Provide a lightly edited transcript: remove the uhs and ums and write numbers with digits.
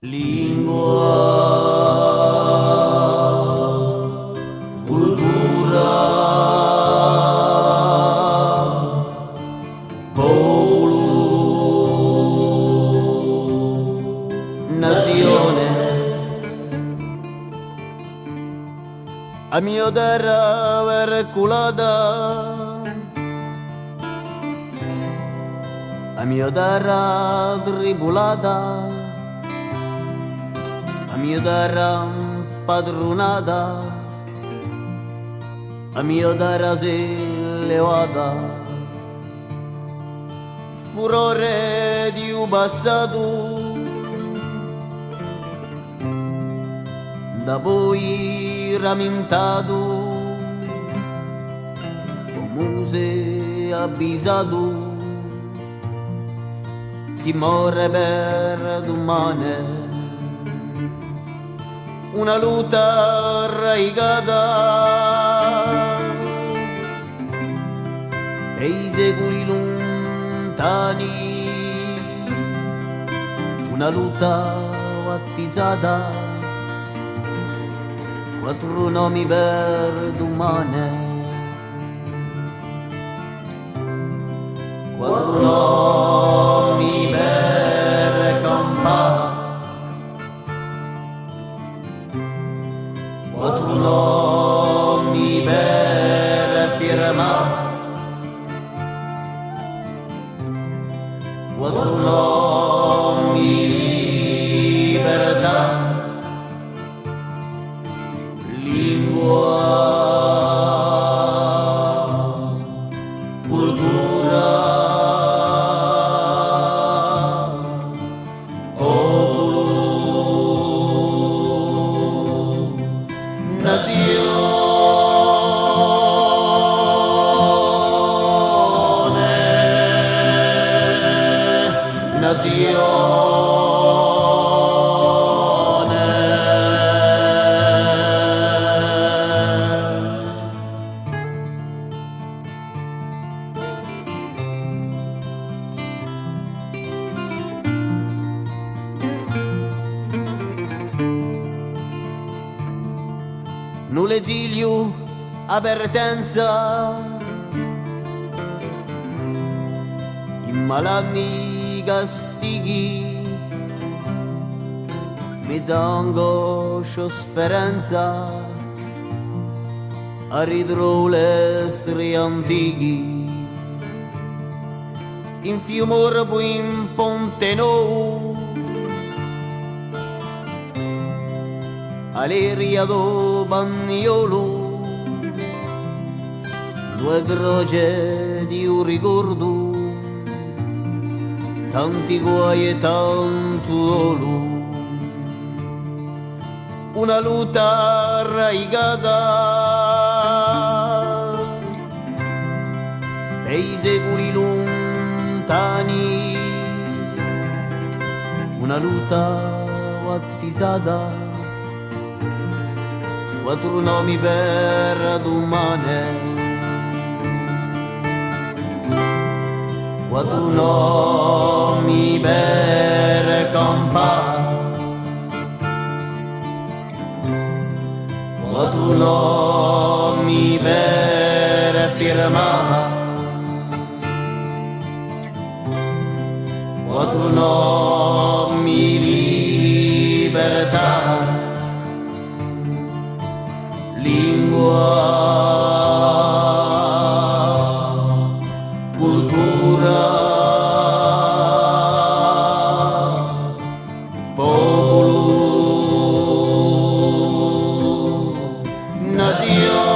Lingua, cultura, popolo, nazione. A mio terra verculata, a mio terra tribulata, a mio terra padronata, a mio terra si levata, furore di un passato, da poi ramentato, come si avvisato, timore per domani. Una luta arraigata e i secoli lontani, una lutta battizzata, quattro nomi per domani, quattro nomi per campare, quattro nomi per firmare, quattro nomi libertà, lingua, cultura, popolo, Null'esilio, avvertenza, in malanni castighi, mezza angoscia speranza, a ridrole antichi, in fiumor poi in ponte nou, all'eria do Bagnolo, due croce di un ricordo, tanti guai e tanto dolo, una luta arraigata e i secoli lontani, una luta battizzata, quattro nomi per domani, quattro nomi per campare, quattro nomi per firmare, quattro nomi libertà, lingua, cultura, popolo, nazione.